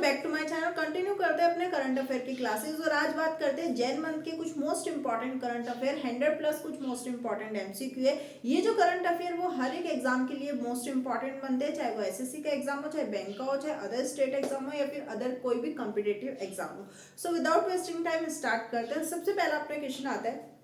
Back to my channel. Continue करते हैं अपने करंट अफेयर की क्लासेस और आज बात करते हैं जैन मंथ के कुछ मोस्ट इंपॉर्टेंट करंट अफेयर 100+ कुछ मोस्ट इंपॉर्टेंट एमसीक्यू है। ये जो करंट अफेयर वो हर एक एग्जाम के लिए मोस्ट इंपॉर्टेंट बनते हैं, चाहे वो एसएससी का एग्जाम हो, चाहे बैंक का हो, चाहे अदर स्टेट एग्जाम हो या फिर अदर कोई भी कॉम्पिटेटिव एग्जाम हो। So without wasting time start करते हैं। सबसे पहला अपना क्वेश्चन आता है,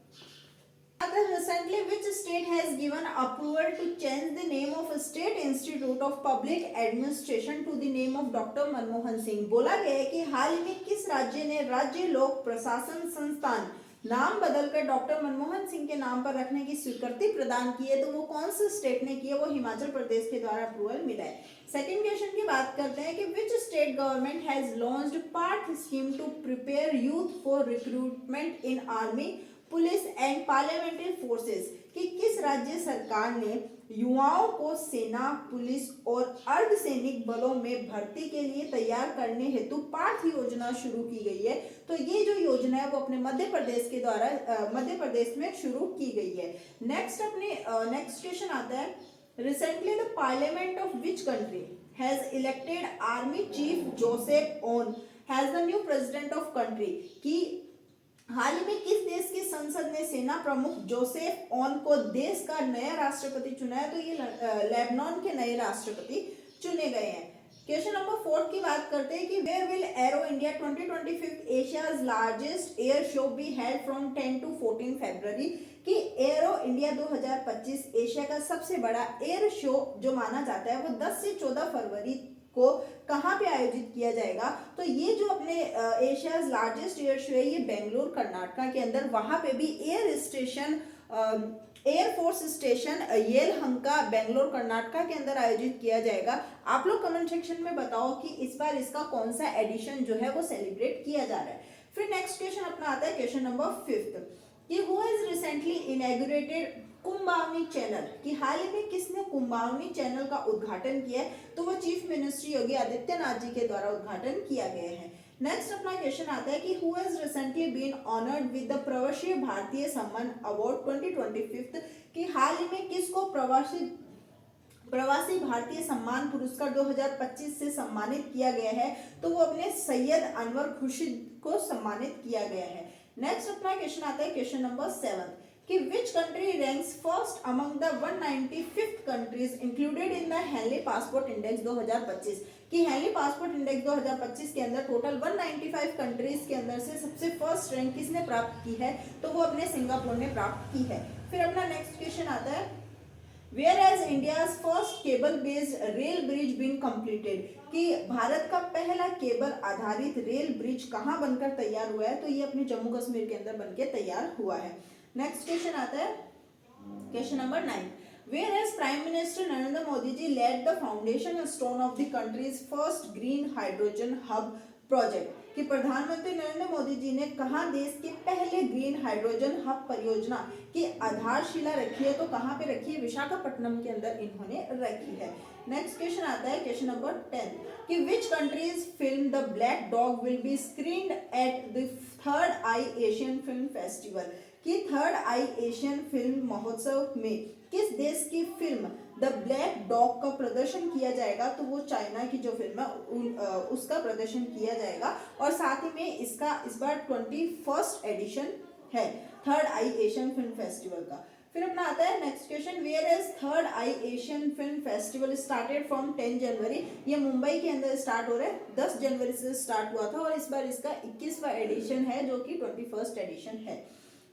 recently which state has given approval to change the name of State Institute of Public Administration to the name of doctor Manmohan Singh. बोला गया है कि हाल ही में किस राज्य ने राज्य लोक प्रशासन संस्थान नाम बदलकर डॉक्टर मनमोहन सिंह के नाम पर रखने की स्वीकृति प्रदान की है। तो वो कौन से स्टेट ने की है? वो हिमाचल प्रदेश के द्वारा अप्रूवल मिला है। सेकंड क्वेश्चन की बात करते हैं कि which state government has launched Parth scheme to prepare youth for recruitment in army police and parliamentary forces. कि किस राज्य सरकार ने युवाओं को सेना, पुलिस और अर्धसैनिक बलों में भर्ती के लिए तैयार करने हेतु पार्थ योजना शुरू की गई है। तो ये जो योजना है वो अपने मध्य प्रदेश के द्वारा मध्य प्रदेश में शुरू की गई है। नेक्स्ट क्वेश्चन आता है, recently the parliament of which country has elected army chief Joseph on has the new president of country. कि हाल ही में किस देश की संसद ने सेना प्रमुख जोसेफ ऑन को देश का नया राष्ट्रपति चुना है? तो ये लेबनान के नए राष्ट्रपति चुने गए हैं। क्वेश्चन नंबर 4 की बात करते हैं कि where will Aero India 2025 Asia's largest air show be held from 10 to 14 फरवरी। कि एरो इंडिया 2025 एशिया का सबसे बड़ा एयर शो जो माना जाता है वो 10 से 14 फरवरी को कहाँ पे आयोजित किया जाएगा? तो ये जो अपने एशियाज लार्जेस्ट एयर शो है ये बेंगलुरु कर्नाटका के अंदर, वहां पे भी air station air force station Yelahanka Bengaluru Karnataka के अंदर आयोजित किया जाएगा। आप लोग कमेंट सेक्शन में बताओ कि इस बार इसका कौन सा एडिशन जो है वो सेलिब्रेट किया जा रहा है। फिर नेक्स्ट क्वेश्चन अपना आता है क्वेश्चन नंबर 5 कि who has recently inaugurated Kumbhavani channel. कि हाल ही में किसने कुंभावनी चैनल का उद्घाटन किया है? तो वो चीफ मिनिस्टर योगी आदित्यनाथ जी के द्वारा उद्घाटन किया गया है। नेक्स्ट अपना क्वेश्चन आता है कि who has recently been honoured with the Pravasi Bharatiya सम्मान अवार्ड 2025। कि हाल ही में किसको प्रवासी भारतीय सम्मान पुरस्कार 2025 से सम्मानित किया गया है? तो वो अपने सैयद अनवर खुर्शीद को सम्मानित किया गया है। नेक्स्ट अपना क्वेश्चन आता है क्वेश्चन नंबर 7 कि which country ranks first among the 195th countries included in the Henley Passport Index 2025। कि हेनली पासपोर्ट इंडेक्स 2025 के अंदर टोटल 195 कंट्रीज के अंदर से सबसे फर्स्ट रैंक किसने प्राप्त की है? तो वो अपने सिंगापुर ने प्राप्त की है। फिर अपना नेक्स्ट क्वेश्चन आता है, where is India's first cable based rail bridge been completed. कि भारत का पहला केबल आधारित रेल ब्रिज कहाँ बनकर तैयार हुआ है? तो ये अपने जम्मू कश्मीर के अंदर बनकर तैयार हुआ है। नेक्स्ट क्वेश्चन आता है question number 9, where is prime minister Narendra Modi ji laid the foundation stone of the country's first green hydrogen hub project. कि प्रधानमंत्री नरेंद्र मोदी जी ने कहा देश के पहले ग्रीन हाइड्रोजन हब परियोजना की आधारशिला रखी है? तो कहाँ पे रखी है? विशाखापट्टनम के अंदर इन्होंने रखी है। नेक्स्ट क्वेश्चन आता है क्वेश्चन नंबर 10 कि which countries film the black dog will be screened at the third Eye Asian Film festival. कि थर्ड आई एशियन फिल्म महोत्सव में किस देश की फिल्म द ब्लैक डॉग का प्रदर्शन किया जाएगा? तो वो चाइना की जो फिल्म है उसका प्रदर्शन किया जाएगा। और साथ ही में इसका इस बार 21st एडिशन है Third Eye Asian Film Festival का। फिर अपना आता है next question, where is Third Eye Asian Film Festival started from 10 जनवरी। ये मुंबई के अंदर स्टार्ट हो रहा है, 10 जनवरी से स्टार्ट हुआ था और इस बार इसका 21वां एडिशन है जो कि 21st एडिशन है।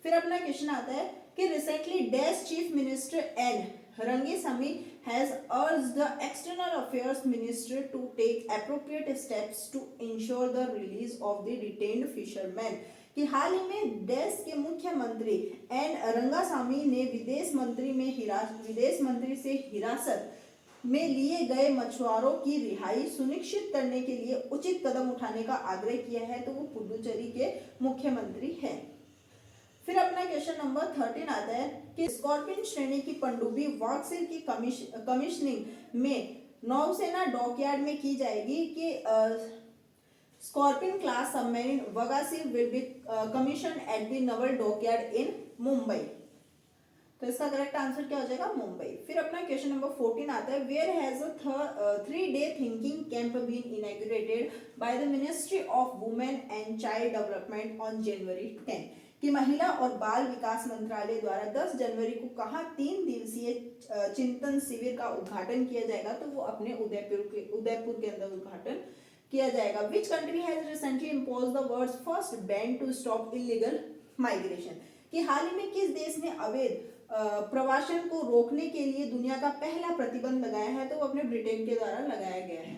फिर अपना क्वेश्चन आता है कि recently dash chief minister N Rangasamy has urged the external affairs minister to take appropriate steps to ensure the release of the detained fisherman. कि हाल ही में देश के मुख्यमंत्री एन रंगासामी ने विदेश मंत्री से हिरासत में लिए गए मछुआरों की रिहाई सुनिश्चित करने के लिए उचित कदम उठाने का आग्रह किया है। तो वो पुडुचेरी के मुख्यमंत्री हैं। फिर अपना क्वेश्चन नंबर 13 आता है कि स्कॉर्पियन श्रेणी की पनडुब्बी वार्कशीर की कमीशनिंग में नौसेना डॉकयार्ड में की जाएगी। कि scorpion class submarine Vagsheer will be commission at the naval dockyard in Mumbai. तो इसका करेक्ट आंसर क्या हो जाएगा? मुंबई। फिर अपना क्वेश्चन नंबर 14 आता है, where has a 3-day thinking camp been inaugurated by the ministry of women and child development on January 10, कि महिला और बाल विकास मंत्रालय द्वारा 10 जनवरी को कहाँ 3 दिवसीय चिंतन शिविर का उद्घाटन किया जाएगा? तो वो अपने उदयपुर के अंदर उद्घाटन किया जाएगा। Which country has recently imposed the world's first ban to stop illegal migration, कि हाल ही में किस देश ने अवैध प्रवासन को रोकने के लिए दुनिया का पहला प्रतिबंध लगाया है? तो वो अपने ब्रिटेन के द्वारा लगाया गया है।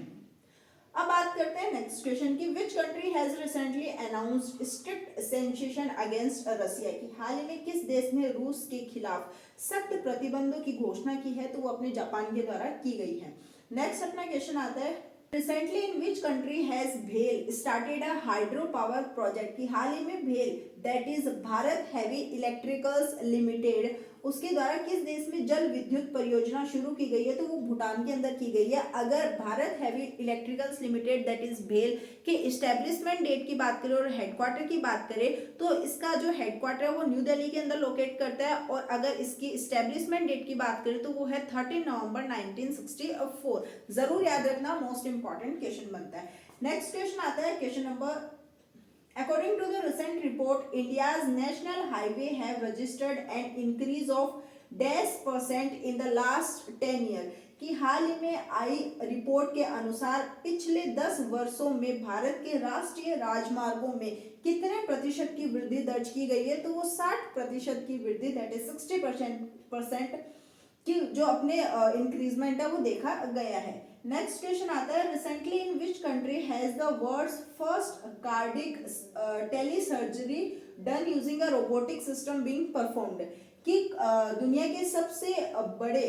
अब बात करते हैं नेक्स्ट क्वेश्चन की, which country has recently announced strict sanction against Russia, की हाल ही में किस देश ने रूस के खिलाफ सख्त प्रतिबंधों की घोषणा की है? तो वो अपने जापान के द्वारा की गई है। नेक्स्ट अपना क्वेश्चन आता है, Recently, in which country has BHEL started a hydropower project, की हाल ही में BHEL that is Bharat heavy electricals limited, उसके द्वारा किस देश में जल विद्युत परियोजना शुरू की गई है? तो वो भूटान के अंदर की गई है। अगर Bharat heavy electricals limited that is BHEL के इस्टेब्लिशमेंट डेट की बात करें और हेडक्वार्टर की बात करें तो इसका जो हेडक्वार्टर है वो न्यू दिल्ली के अंदर लोकेट करता है, और अगर इसकी इस्टेब्लिशमेंट डेट की बात करें तो वो है 13 नवंबर 1964। जरूर याद रखना, मोस्ट इंपॉर्टेंट क्वेश्चन बनता है। नेक्स्ट क्वेश्चन आता है question number, according to the recent report, India's national highway have registered an increase of %, in the last 10 year, कि हाल ही में आई रिपोर्ट के अनुसार पिछले 10 वर्षों में भारत के राष्ट्रीय राजमार्गों में कितने प्रतिशत की वृद्धि दर्ज की गई है? तो वो 60% की वृद्धि, दैट इज 60% की जो अपने इंक्रीजमेंट है वो देखा गया है। नेक्स्ट क्वेश्चन आता है, recently in which country has the world's first cardiac telesurgery done using a robotic system being performed, कि दुनिया के सबसे बड़े,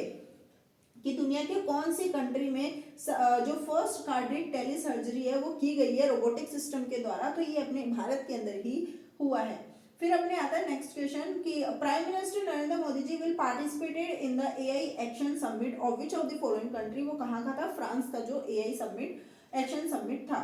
कि दुनिया के कौन सी कंट्री में जो फर्स्ट कार्डिक टेलीसर्जरी है वो की गई है रोबोटिक सिस्टम के द्वारा? तो ये अपने भारत के अंदर ही हुआ है। फिर अपने आता है नेक्स्ट क्वेश्चन कि prime minister Narendra Modi ji will participated in the AI action summit of which of the following country, वो कहाँ का था? फ्रांस का जो एआई समिट एक्शन समिट था।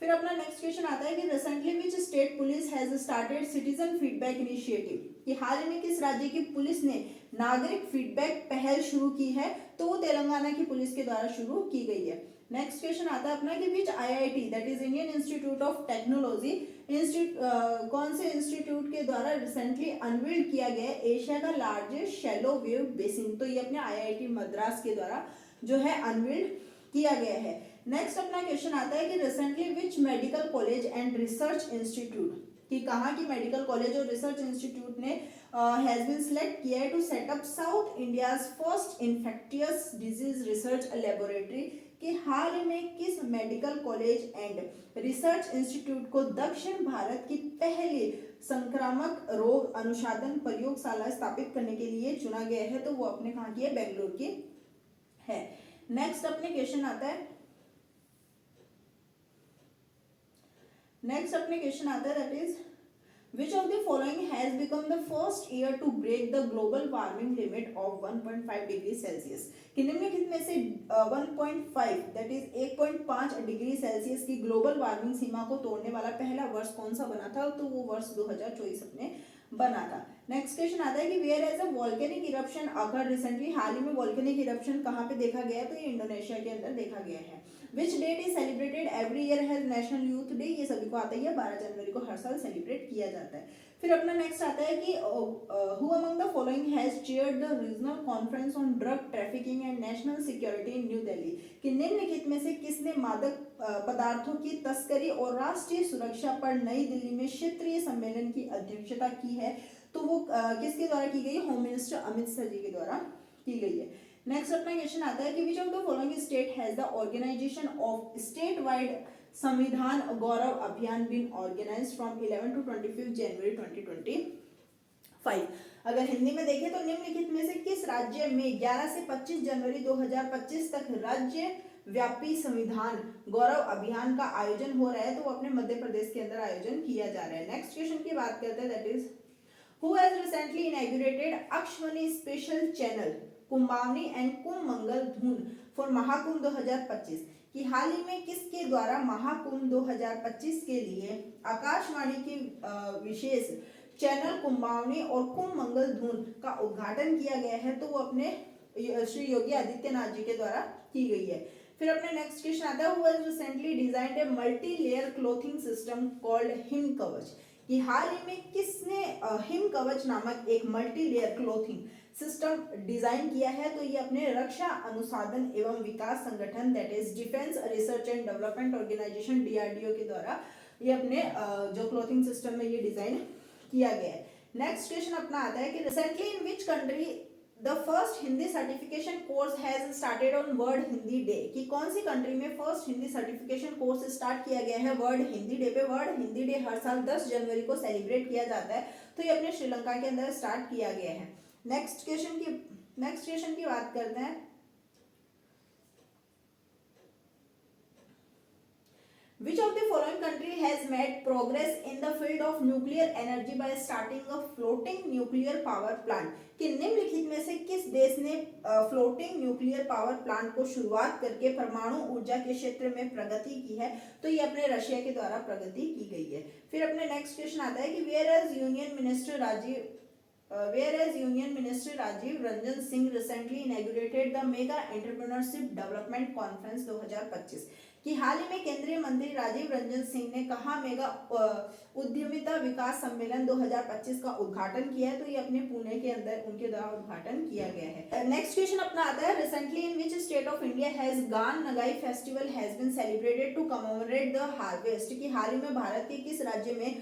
फिर अपना नेक्स्ट क्वेश्चन आता है कि recently which state police has started citizen feedback initiative, कि हाल ही में किस राज्य की पुलिस ने नागरिक फीडबैक पहल शुरू की है? तो वो तेलंगाना की पुलिस के द्वारा शुरू की गई है। नेक्स्ट क्वेश्चन आता है अपना कि विच IIT that is Indian institute of technology कौन से इंस्टीट्यूट के द्वारा रिसेंटली अनवील्ड किया गया एशिया का लार्जेस्ट शैलो वेव बेसिन? तो ये अपने आईआईटी मद्रास के द्वारा जो है अनवील्ड किया गया है। नेक्स्ट अपना क्वेश्चन आता है कि recently which medical college and research institute, कि कहाँ की मेडिकल कॉलेज और रिसर्च इंस्टीट्यूट ने हैज बीन सिलेक्ट किया है to set up south India's first infectious disease research laboratory, कि हाल ही में किस medical college and research institute को दक्षिण भारत की पहली संक्रामक रोग अनुसंधान प्रयोगशाला स्थापित करने के लिए चुना गया है? तो वो अपने कहाँ की है? बेंगलुरु की है। नेक्स्ट अपने क्वेश्चन आता है, नेक्स्ट अपने क्वेश्चन आता है that is which of the following has become the first year to break the global warming limit of 1.5 degree Celsius, कि निम्नलिखित में से 1.5 दैट इज 1.5 डिग्री सेल्सियस की ग्लोबल वार्मिंग सीमा को तोड़ने वाला पहला वर्ष कौन सा बना था? तो वो वर्ष 2024 अपने बना था। नेक्स्ट क्वेश्चन आता है कि where has a volcanic eruption occur recently, हाल ही में वॉल्केनिक इरप्शन कहाँ पे देखा गया है? तो ये इंडोनेशिया के अंदर देखा गया है। Which date is celebrated every year has national youth day, ये सभी को आता है, 12 जनवरी को हर साल सेलिब्रेट किया जाता है। फिर अपना नेक्स्ट आता है कि who among the following has chaired the regional conference on drug trafficking and national security in new Delhi, कि निम्नलिखित में से किसने मादक पदार्थों की तस्करी और राष्ट्रीय सुरक्षा पर नई दिल्ली में क्षेत्रीय सम्मेलन की अध्यक्षता की है? तो वो किसके द्वारा की गई? होम मिनिस्टर अमित शाह जी के द्वारा की गई है। नेक्स्ट अपना क्वेश्चन आता है कि which of the following state has the organisation of state wide Samvidhan Gaurav Abhiyan been organised from 11 to 25 January 2025। अगर हिंदी में देखें तो निम्नलिखित में से किस राज्य में 11 से 25 जनवरी 2025 तक राज्य व्यापी संविधान गौरव अभियान का आयोजन हो रहा है? तो वो अपने मध्य प्रदेश के अंदर आयोजन किया जा रहा है। नेक्स्ट क्वेश्चन की बात करते हैं that is who has recently inaugurated Akashvani special channel Kumbhavani and Kumbh Mangal Dhun for Mahakumbh 2025, कि हाल ही में किसके द्वारा महाकुंभ 2025 के लिए आकाशवाणी की विशेष चैनल कुंभावनी और कुंभ मंगल धून का उद्घाटन किया गया है, तो वो अपने श्री योगी आदित्यनाथ जी के द्वारा की गई है। फिर अपने नेक्स्ट क्वेश्चन आता है, who has recently designed a multi layer clothing system called him कवच, कि हाल ही में किसने हिम कवच नामक एक multi layer clothing system design किया है, तो ये अपने रक्षा अनुसंधान एवं विकास संगठन that is defence research and development organisation DRDO के द्वारा ये अपने जो क्लोथिंग सिस्टम में ये डिजाइन किया गया है। नेक्स्ट क्वेश्चन अपना आता है कि recently in which country the first Hindi certification course has started on world Hindi day, कि कौन सी कंट्री में first Hindi certification course start किया गया है वर्ल्ड हिंदी डे पे। वर्ल्ड हिंदी डे हर साल 10 जनवरी को सेलिब्रेट किया जाता है, तो ये अपने श्रीलंका के अंदर स्टार्ट किया गया है। नेक्स्ट क्वेश्चन की बात करते हैं, Which of the following country has made progress in the field of nuclear energy by starting a floating nuclear power plant, कि निम्नलिखित में से किस देश ने फ्लोटिंग न्यूक्लियर पावर प्लांट को शुरुआत करके परमाणु ऊर्जा के क्षेत्र में प्रगति की है, तो ये अपने रशिया के द्वारा प्रगति की गई है। फिर अपने नेक्स्ट क्वेश्चन आता है कि whereas Union Minister Rajiv Ranjan Singh recently inaugurated the Mega Entrepreneurship Development Conference 2025, कि हाल ही में केंद्रीय मंत्री राजीव रंजन सिंह ने कहा मेगा उद्यमिता विकास सम्मेलन 2025 का उद्घाटन किया है, तो ये अपने पुणे के अंदर उनके द्वारा उद्घाटन किया गया है। नेक्स्ट क्वेश्चन अपना आता है, recently in which state of India has Gaan Ngai festival has been celebrated to commemorate the harvest, कि हाल ही में भारत के किस राज्य में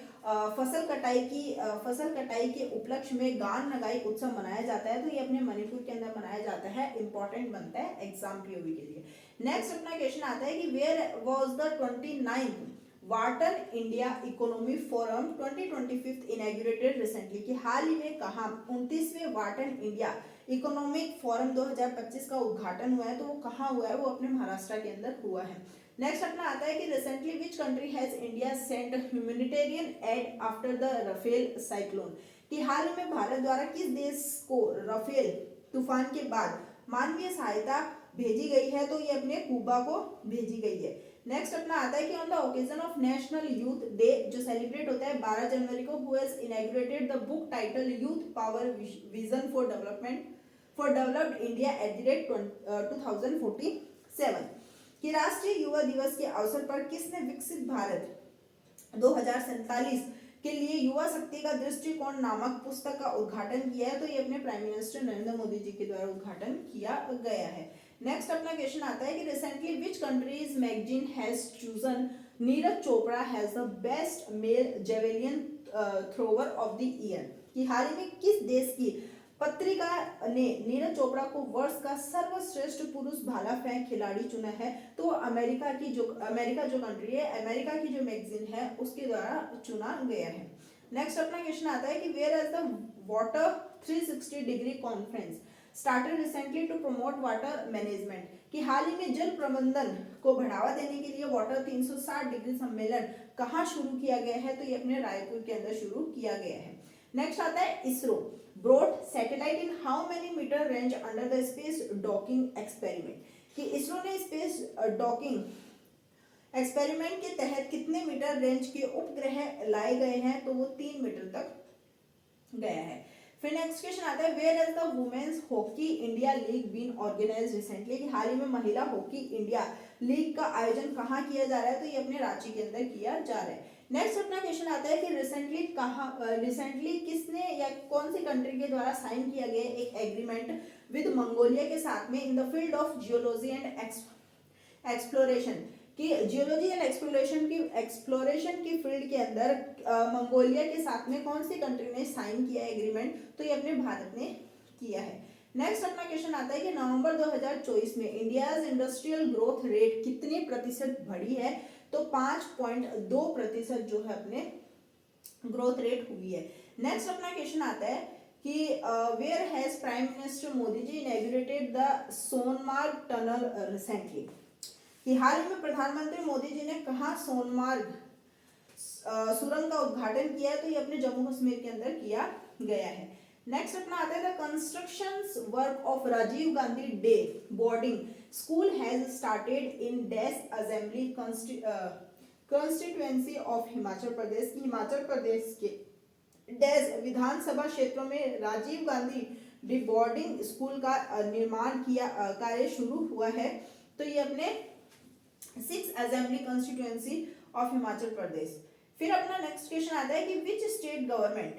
फसल कटाई के उपलक्ष्य में गान नगाई उत्सव मनाया जाता है, तो ये अपने मणिपुर के अंदर मनाया जाता है। इंपॉर्टेंट बनता है एग्जाम POV के लिए। नेक्स्ट अपना क्वेश्चन आता है कि where was the 29th Wharton India economy forum 2025 inaugurated recently, कि हाल ही में कहां 29वें वार्टन इंडिया इकोनॉमिक फोरम 2025 का उद्घाटन हुआ है, तो वो कहां हुआ है, वो अपने महाराष्ट्र के अंदर हुआ है। नेक्स्ट अपना आता है कि recently which country has India sent humanitarian aid after the Rafael cyclone, कि हाल ही में भारत द्वारा किस देश को राफेल तूफान के बाद मानवीय सहायता भेजी गई है, तो ये अपने कुबा को भेजी गई है। नेक्स्ट अपना आता है कि on the occasion of national youth day जो सेलिब्रेट होता है 12 जनवरी को, who has inaugurated the book title youth power vision for developed India at the rate 2047, कि राष्ट्रीय युवा दिवस के अवसर पर किसने विकसित भारत 2047 के लिए युवा शक्ति का दृष्टिकोण नामक पुस्तक का उद्घाटन किया है, तो ये अपने प्राइम मिनिस्टर नरेंद्र मोदी जी के द्वारा उद्घाटन किया गया है। नेक्स्ट अपना क्वेश्चन आता है कि recently which countries magazine has chosen Neeraj Chopra has the best male javelin thrower of the year, कि हाल ही में किस देश की पत्रिका ने नीरज चोपड़ा को वर्ष का सर्वश्रेष्ठ पुरुष भाला फेंक खिलाड़ी चुना है, तो अमेरिका जो कंट्री है, अमेरिका की जो मैगजीन है उसके द्वारा चुना गया है। नेक्स्ट अपना क्वेश्चन आता है कि where is the water 360 degree conference started recently to promote water management, कि हाल ही में जल प्रबंधन को बढ़ावा देने के लिए वाटर 360 डिग्री सम्मेलन कहाँ शुरू किया गया है, तो ये अपने रायपुर के अंदर शुरू किया गया है। नेक्स्ट आता है ISRO brought satellite in how many meter range under the space docking experiment, कि इसरो ने स्पेस डॉकिंग एक्सपेरिमेंट के तहत कितने मीटर रेंज के उपग्रह लाए गए हैं, तो वो 3 मीटर तक गया है। फिर नेक्स्ट क्वेश्चन आता है where is the women's hockey India league been organised recently, कि हाल ही में महिला हॉकी इंडिया लीग का आयोजन कहाँ किया जा रहा है, तो ये अपने रांची के अंदर किया जा रहा है। नेक्स्ट अपना क्वेश्चन आता है कि रिसेंटली किसने या कौन सी कंट्री के द्वारा साइन किया गया एक एग्रीमेंट विद मंगोलिया के साथ में in the field of geology and exploration, कि जियोलॉजी एंड एक्सप्लोरेशन की फील्ड के अंदर मंगोलिया के साथ में कौन सी कंट्री ने साइन किया है एग्रीमेंट, तो ये अपने भारत ने किया है। नेक्स्ट अपना क्वेश्चन आता है कि नवंबर 2024 में इंडियाज इंडस्ट्रियल ग्रोथ रेट कितने प्रतिशत बढ़ी है, तो 5.2% जो है अपने ग्रोथ रेट हुई है। नेक्स्ट अपना क्वेश्चन आता है कि where has prime minister Modi ji inaugurated the Sonmarg tunnel recently, कि हाल ही में प्रधानमंत्री मोदी जी ने कहा सोनमार्ग सुरंग का उद्घाटन किया है, तो ये अपने जम्मू कश्मीर के अंदर किया गया है। नेक्स्ट अपना आता है the constructions work of Rajiv Gandhi day boarding school has started in dash assembly constituency of Himachal Pradesh, की हिमाचल प्रदेश के डैश विधानसभा क्षेत्रों में राजीव गांधी डिबोर्डिंग स्कूल का निर्माण किया कार्य शुरू हुआ है। तो ये अपने 6 असेंबली कॉन्स्टिट्यूएंसी ऑफ हिमाचल प्रदेश। फिर अपना नेक्स्ट क्वेश्चन आता है कि विच स्टेट गवर्नमेंट,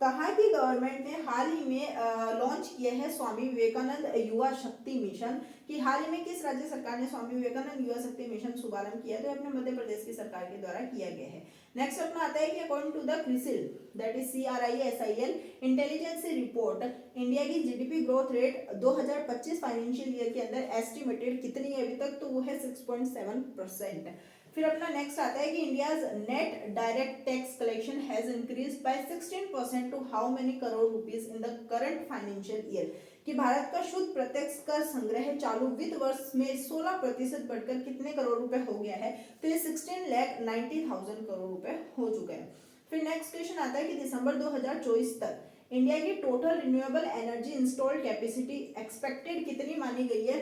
कहाँ की गवर्नमेंट ने हाल ही में लॉन्च किया है स्वामी विवेकानंद युवा शक्ति मिशन, कि हाल ही में किस राज्य सरकार ने स्वामी विवेकानंद युवा शक्ति मिशन शुभारंभ किया? तो अपने मध्य प्रदेश की सरकार के द्वारा किया गया है। नेक्स्ट अपना आता है कि according to the CRISIL, that is CRISIL intelligence report, India की GDP growth rate 2025 financial year के अंदर एस्टिमेटेड कितनी है अभी तक? तो वो है 6.7%। फिर अपना नेक्स्ट आता है कि India's net direct tax collection has increased by 16% to how many crore rupees in the current financial year, कि भारत का शुद्ध प्रत्यक्ष कर संग्रह चालू वित्त वर्ष में 16% बढ़कर कितने करोड़ रुपए हो गया है? तो ये 16,90,000 करोड़ रुपए हो चुके हैं। फिर नेक्स्ट क्वेश्चन आता है कि दिसंबर 2024 तक इंडिया की total renewable energy installed capacity expected कितनी मानी गई है?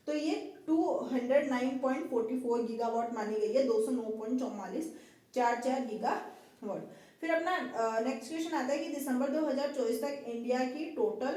तो ये 209.44 गीगावाट मानी गई है, 209.44 गीगावाट। फिर अपना नेक्स्ट क्वेश्चन आता है कि दिसंबर 2024 तक इंडिया की टोटल,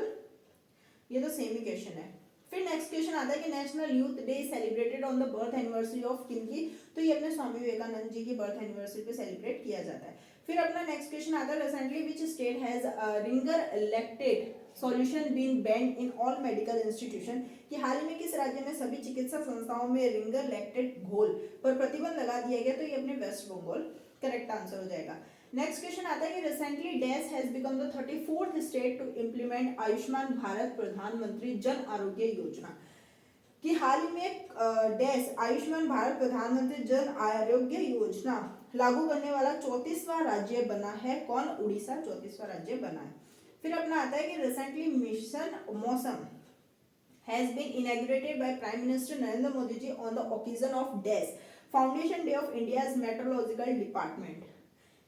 ये तो सेम ही क्वेश्चन है। फिर नेक्स्ट क्वेश्चन आता है कि national youth day celebrated on the birth anniversary of किनकी? तो ये अपने स्वामी विवेकानंद जी की बर्थ एनिवर्सरी पे सेलिब्रेट किया जाता है। फिर अपना नेक्स्ट क्वेश्चन आता है recently which state has Ringer lactate solution been banned in all medical institution, कि हाल ही में किस राज्य में सभी चिकित्सा संस्थाओं में रिंगर लैक्टेट घोल पर प्रतिबंध लगा दिया गया? तो ये अपने वेस्ट बंगाल करेक्ट आंसर हो जाएगा। नेक्स्ट क्वेश्चन आता है कि recently dash has become the 34th state to implement Ayushman Bharat Pradhan Mantri Jan Arogya Yojana, कि हाल ही में डैश आयुष्मान भारत प्रधानमंत्री जन आरोग्य योजना लागू करने वाला 34वां राज्य बना है। कौन? उड़ीसा 34वां राज्य बना है। फिर अपना आता है कि रिसेंटली मिशन मौसम has been inaugurated by Prime Minister Narendra Modi ji on the occasion of DAS Foundation Day of India's Meteorological Department,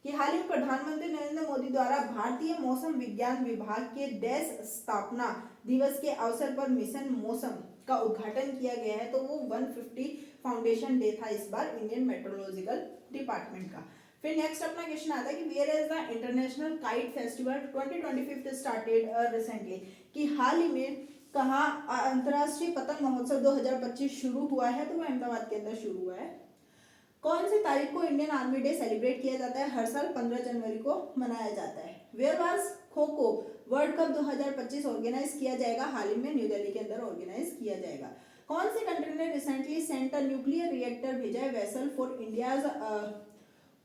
कि हाल ही में प्रधानमंत्री नरेंद्र मोदी द्वारा भारतीय मौसम विज्ञान विभाग के डैश स्थापना दिवस के अवसर पर मिशन मौसम का उद्घाटन किया गया है। तो वो 150 फाउंडेशन डे था इस बार इंडियन मेट्रोलॉजिकल डिपार्टमेंट का। फिर नेक्स्ट अपना क्वेश्चन आता है कि where is the international kite festival 2025 started recently, कि हाल ही में कहाँ अंतरराष्ट्रीय पतंग महोत्सव 2025 शुरू हुआ है? तो वो अहमदाबाद के अंदर शुरू हुआ है। कौन सी तारीख को इंडियन आर्मी डे सेलिब्रेट किया जाता है? हर साल 15 जनवरी को मनाया जाता है। Where was kho kho world cup 2025 organise किया जाएगा? हाल ही में न्यू दिल्ली के अंदर ऑर्गेनाइज किया जाएगा। कौन सी कंट्री ने recently sent a nuclear reactor भेजा है वेसल फॉर इंडियाज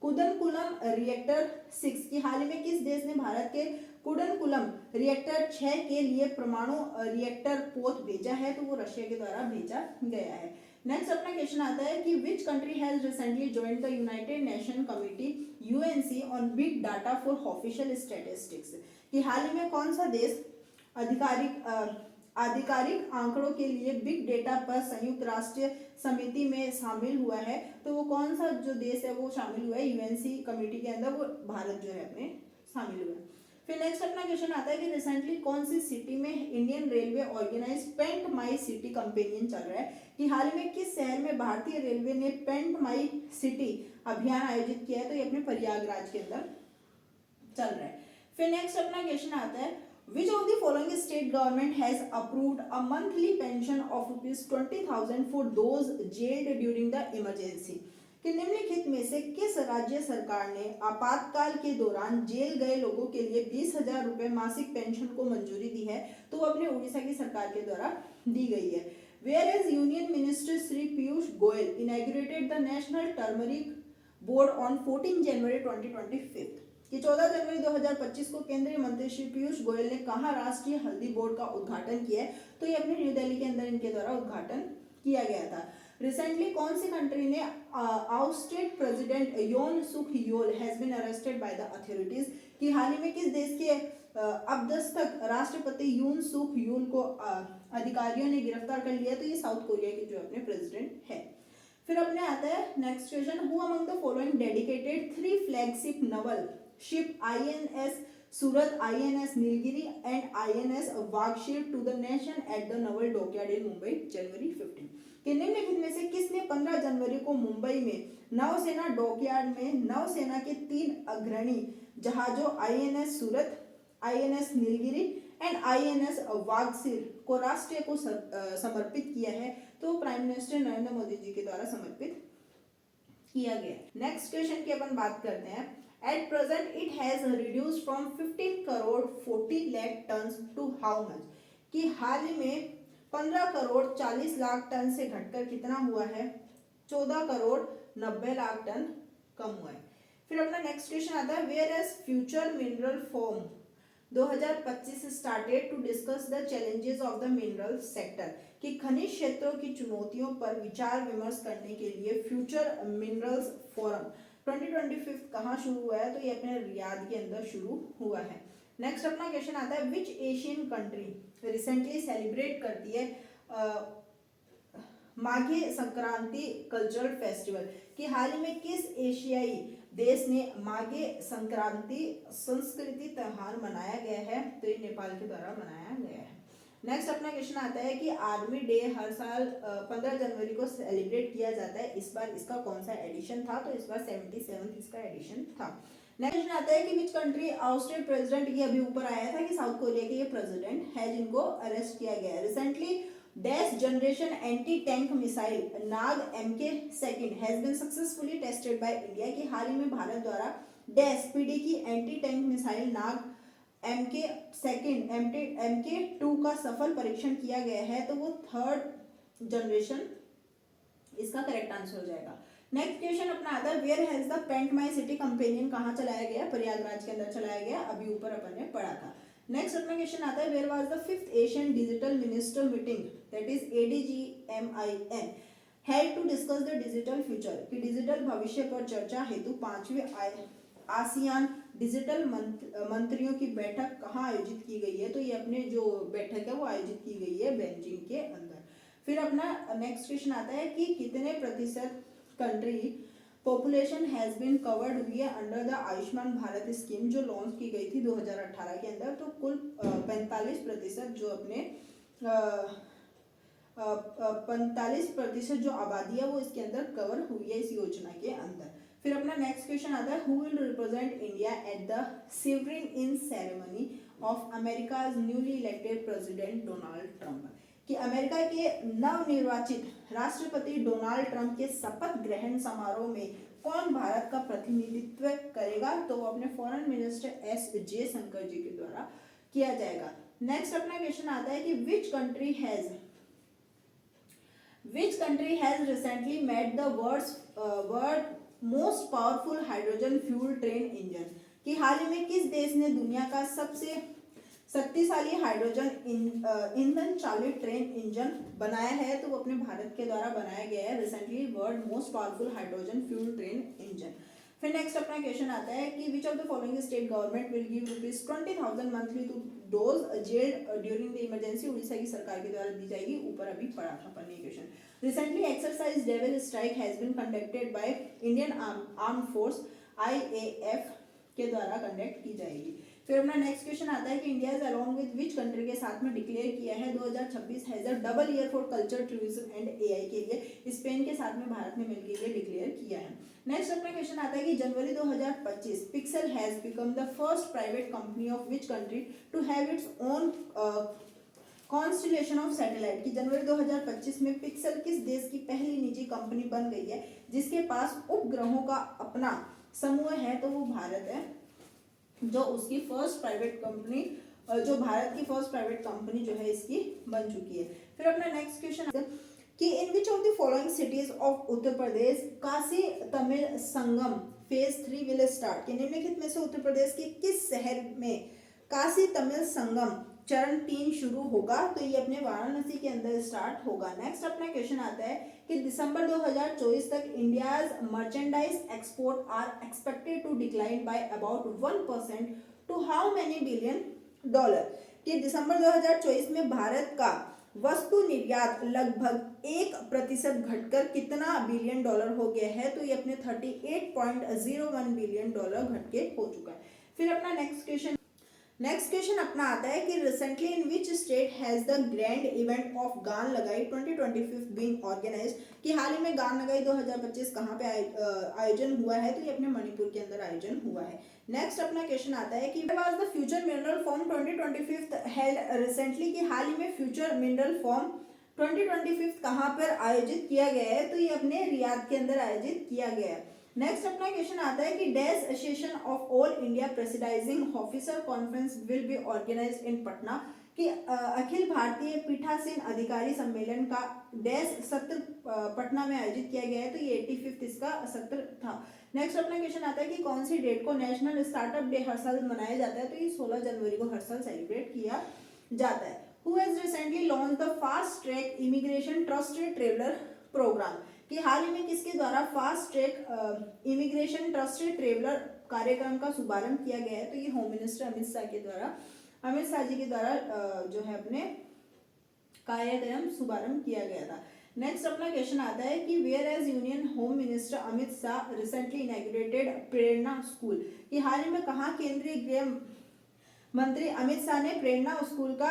कुदनकुलम रिएक्टर 6, की हाल ही में किस देश ने भारत के कुडनकुलम रिएक्टर 6 के लिए परमाणु रिएक्टर पोत भेजा है? तो वो रशिया के द्वारा भेजा गया है। नेक्स्ट अपना क्वेश्चन आता है कि विच country has recently joined the United nation committee UNC on big data for official statistics, कि हाल ही में कौन सा देश आधिकारिक आंकड़ों के लिए बिग डेटा पर संयुक्त राष्ट्र समिति में शामिल हुआ है? तो वो कौन सा जो देश है वो शामिल हुआ है यूएनसी कमेटी के अंदर? वो भारत जो है अपने शामिल हुआ है। फिर नेक्स्ट अपना क्वेश्चन आता है कि रिसेंटली कौन सी सिटी में Indian railway organise paint my city campaign चल रहा है, कि हाल ही में किस शहर में भारतीय रेलवे ने पेंट माई सिटी अभियान आयोजित किया है? तो ये अपने प्रयागराज के अंदर चल रहा है। फिर नेक्स्ट अपना क्वेश्चन आता है which of the following state government has approved a monthly pension of ₹20,000 for those jailed during the emergency, कि निम्नलिखित में से किस राज्य सरकार ने आपातकाल के दौरान जेल गए लोगों के लिए 20,000 रुपए मासिक पेंशन को मंजूरी दी है? तो वो अपने उड़ीसा की सरकार के द्वारा दी गई है। Where as union minister Shri Piyush Goyal inaugurated the national turmeric board on 14 January 2025, कि 14 जनवरी 2025 को केंद्रीय मंत्री श्री पीयूष गोयल ने कहाँ राष्ट्रीय हल्दी बोर्ड का उद्घाटन किया है? तो ये अपने न्यू दिल्ली के अंदर इनके द्वारा उद्घाटन किया गया था। रिसेंटली कौन सी कंट्री ने ousted president Yoon Suk Yeol has been arrested by the authorities, कि हाल ही में किस देश के अबदस्तक राष्ट्रपति यून सुख योल को अधिकारियों ने गिरफ्तार कर लिया? तो ये साउथ कोरिया के जो अपने प्रेसिडेंट है। फिर अपने आता है next question, who among the following dedicated 3 flagship naval ship INS Surat, INS Nilgiri and INS Vagsheer to the nation at the naval dockyard in Mumbai January 15, कि निम्नलिखित में से किसने 15 जनवरी को मुंबई में नौसेना डॉकयार्ड में नौसेना के 3 अग्रणी जहाजों INS Surat, INS Nilgiri and INS Vagsheer को राष्ट्र को समर्पित किया है। तो प्राइम मिनिस्टर नरेंद्र मोदी जी के द्वारा समर्पित किया गया। नेक्स्ट क्वेश्चन की अपन बात करते हैं। At present it has reduced from 15 crore 40 lakh tonnes to how much, कि हाल ही में 15 करोड़ 40 लाख टन से घटकर कितना हुआ है, 14 करोड़ 90 लाख टन कम हुआ है। फिर अपना नेक्स्ट क्वेश्चन आता है, where as future mineral forum 2025 started to discuss the challenges of the mineral sector, कि खनिज क्षेत्रों की चुनौतियों पर विचार विमर्श करने के लिए फ्यूचर मिनरल्स फोरम 2025 कहाँ शुरू हुआ है, तो ये अपने रियाद के अंदर शुरू हुआ है। नेक्स्ट अपना क्वेश्चन आता है, विच एशियन कंट्री रिसेंटली सेलिब्रेट करती है माघे संक्रांति कल्चरल फेस्टिवल, कि हाल ही में किस एशियाई देश ने माघे संक्रांति संस्कृति त्योहार मनाया गया है, तो ये नेपाल के द्वारा मनाया गया है। नेक्स्ट अपना क्वेश्चन आता है कि आर्मी डे हर साल 15 जनवरी को सेलिब्रेट किया जाता है, इस बार इसका कौन सा एडिशन था, तो इस बार 77 इसका एडिशन था। नेक्स्ट क्वेश्चन आता है कि विच कंट्री आउस्टेड प्रेसिडेंट, ये अभी ऊपर आया था कि साउथ कोरिया के ये प्रेसिडेंट है जिनको अरेस्ट किया गया है। Recently dash generation anti tank missile Nag MK2 has been successfully tested by India, कि हाल ही में भारत द्वारा डैश PD की anti tank missile Nag MK2 का सफल परीक्षण किया गया है, तो वो 3rd जनरेशन इसका करेक्ट आंसर हो जाएगा। नेक्स्ट क्वेश्चन अपना आता है, where has the paint my city companion कहाँ चलाया गया, प्रयागराज के अंदर चलाया गया, अभी ऊपर अपन ने पढ़ा था। नेक्स्ट अपना क्वेश्चन आता है, where was the 5th Asian digital minister meeting that is ADGMIN held to discuss the digital future, कि डिजिटल भविष्य पर चर्चा हेतु 5वीं आसियान डिजिटल मंत्रियों की बैठक कहाँ आयोजित की गई है, तो ये अपने जो बैठक है वो आयोजित की गई है बेजिंग के अंदर। फिर अपना नेक्स्ट क्वेश्चन आता है कि कितने प्रतिशत country population has been covered हुई है under the Ayushman Bharat scheme, जो लॉन्च की गई थी 2018 के अंदर, तो कुल 45% जो अपने 45% जो आबादी है वो इसके अंदर कवर हुई है इस योजना के अंदर। फिर अपना नेक्स्ट क्वेश्चन आता है, who will represent India at the swearing in ceremony of America's newly elected president Donald Trump, कि अमेरिका के नवनिर्वाचित राष्ट्रपति डोनाल्ड ट्रंप के शपथ ग्रहण समारोह में कौन भारत का प्रतिनिधित्व करेगा, तो वो अपने फॉरेन मिनिस्टर S जयशंकर जी के द्वारा किया जाएगा। नेक्स्ट अपना क्वेश्चन आता है कि विच country has recently made the world most powerful hydrogen fuel train engine, कि हाल ही में किस देश ने दुनिया का सबसे शक्तिशाली हाइड्रोजन ईंधन चालित ट्रेन इंजन बनाया है, तो वो अपने भारत के द्वारा बनाया गया है recently world most powerful hydrogen fuel train engine. फिर नेक्स्ट अपना क्वेश्चन आता है कि which of the following state government will give ₹20,000 monthly to those jailed during the emergency, Orissa की सरकार के द्वारा दी जाएगी, ऊपर अभी पढ़ा था अपन ने question. Recently exercise devil strike has been conducted by Indian armed force IAF के द्वारा कंडक्ट की जाएगी। फिर अपना नेक्स्ट क्वेश्चन आता है कि India is along with which country के साथ में डिक्लेयर किया है 2026 has a double year for culture tourism and AI के लिए, स्पेन के साथ में भारत ने मिलकर ये डिक्लेयर किया है। नेक्स्ट अपना क्वेश्चन आता है कि January 2025 Pixxel has become the first private company of which country to have its own constellation of satellite, की जनवरी 2025 में पिक्सेल किस देश की पहली निजी कंपनी बन गई है जिसके पास उपग्रहों का अपना समूह है, तो वो भारत है, जो उसकी फर्स्ट प्राइवेट कंपनी, जो भारत की फर्स्ट प्राइवेट कंपनी जो है इसकी बन चुकी है। फिर अपना नेक्स्ट क्वेश्चन है कि in which of the following cities of Uttar Pradesh Kashi Tamil Sangam phase 3 will start, कि निम्नलिखित में से उत्तर प्रदेश के किस शहर में काशी तमिल संगम चरण 3 शुरू होगा, तो ये अपने वाराणसी के अंदर स्टार्ट होगा। नेक्स्ट अपना क्वेश्चन आता है कि दिसंबर 2024 तक India's merchandise export are expected to decline by about 1% to how many billion dollar, कि दिसंबर 2024 में भारत का वस्तु निर्यात लगभग 1% घटकर कितना बिलियन डॉलर हो गया है, तो ये अपने 38.01 बिलियन डॉलर घट के हो चुका है। फिर अपना नेक्स्ट क्वेश्चन नेक्स्ट क्वेश्चन अपना आता है कि recently in which state has the grand event of गान लगाई 2025 बीन ऑर्गेनाइज्ड, कि हाल ही में गान लगाई 2025 कहाँ पे आयोजन हुआ है, तो ये अपने मणिपुर के अंदर आयोजन हुआ है। नेक्स्ट अपना क्वेश्चन आता है कि was the future mineral form 2025 held recently, कि हाल ही में फ्यूचर मिनरल फॉर्म 2025 कहाँ पर आयोजित किया गया है, तो ये अपने रियाद के अंदर आयोजित किया गया है। नेक्स्ट अपना क्वेश्चन आता है कि dash association of all India presiding officer conference will be organised in Patna, कि अखिल भारतीय पीठासीन अधिकारी सम्मेलन का डैश सत्र पटना में आयोजित किया गया है, तो ये 85वां इसका सत्र था। नेक्स्ट अपना क्वेश्चन आता है कि कौन सी डेट को नेशनल स्टार्टअप डे हर साल मनाया जाता है, तो ये 16 जनवरी को हर साल सेलिब्रेट किया जाता है। Who has recently launched the fast track immigration trusted traveler program, कि हाल ही में किसके द्वारा fast track immigration trusted traveller कार्यक्रम का शुभारंभ किया गया है, तो ये होम मिनिस्टर अमित शाह जी के द्वारा जो है अपने कार्यक्रम शुभारंभ किया गया था। नेक्स्ट अपना क्वेश्चन आता है कि where as union home minister Amit Shah recently inaugurated Prerna school, कि हाल ही में कहाँ केंद्रीय गृह मंत्री अमित शाह ने प्रेरणा स्कूल का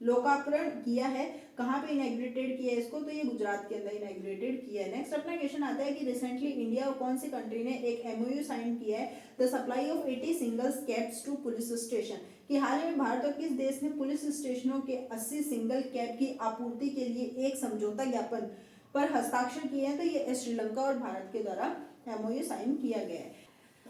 लोकार्पण किया है, कहाँ पे इनॉग्रेटेड किया है इसको, तो ये गुजरात के अंदर इनॉग्रेटेड किया है। नेक्स्ट अपना क्वेश्चन आता है कि रिसेंटली इंडिया और कौन सी कंट्री ने एक एमओयू साइन किया है the supply of 80 single cabs to police station, कि हाल ही में भारत और किस देश ने पुलिस स्टेशनों के 80 सिंगल कैब की आपूर्ति के लिए एक समझौता ज्ञापन पर हस्ताक्षर किए हैं, तो ये श्रीलंका और भारत के द्वारा एमओयू साइन किया गया है।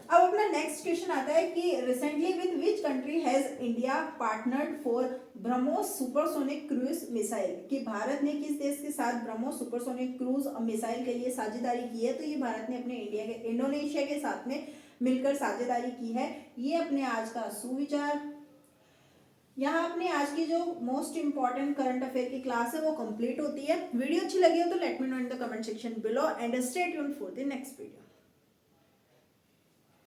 अब अपना नेक्स्ट क्वेश्चन आता है कि recently with which country has India partnered for BrahMos supersonic cruise missile, कि भारत ने किस देश के साथ ब्रह्मोस सुपरसोनिक क्रूज मिसाइल के लिए साझेदारी की है, तो ये भारत ने अपने इंडोनेशिया के साथ में मिलकर साझेदारी की है। ये अपने आज का सुविचार, यहाँ अपने आज की जो मोस्ट इंपॉर्टेंट करंट अफेयर की क्लास है वो कंप्लीट होती है। वीडियो अच्छी लगी हो तो let me know in the comment section below and stay tuned for the next video.